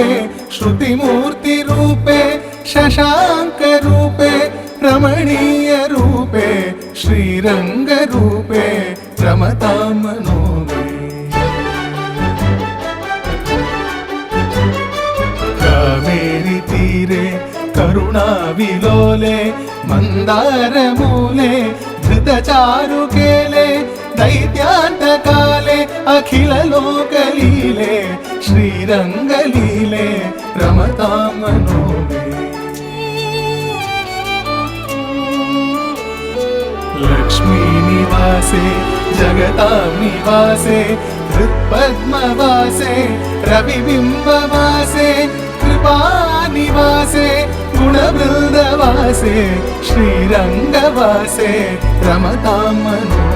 रूपे श्रुतिमूर्ति रूपे शशांक रूपे रमणीय रूपे श्रीरंग रूपे रमतां मनो मे। कावेरी तीरे करुणाविलोले मन्दारमूले धृतचारुकेले दैत्यान्तकाले अखिललोकलीले श्रीरङ्गलीले रमतां मनो मे। लक्ष्मीनिवासे जगतां निवासे हृत्पद्मवासे रविबिम्बवासे कृपानिवासे गुणवृन्दवासे श्रीरङ्गवासे रमतां मनो।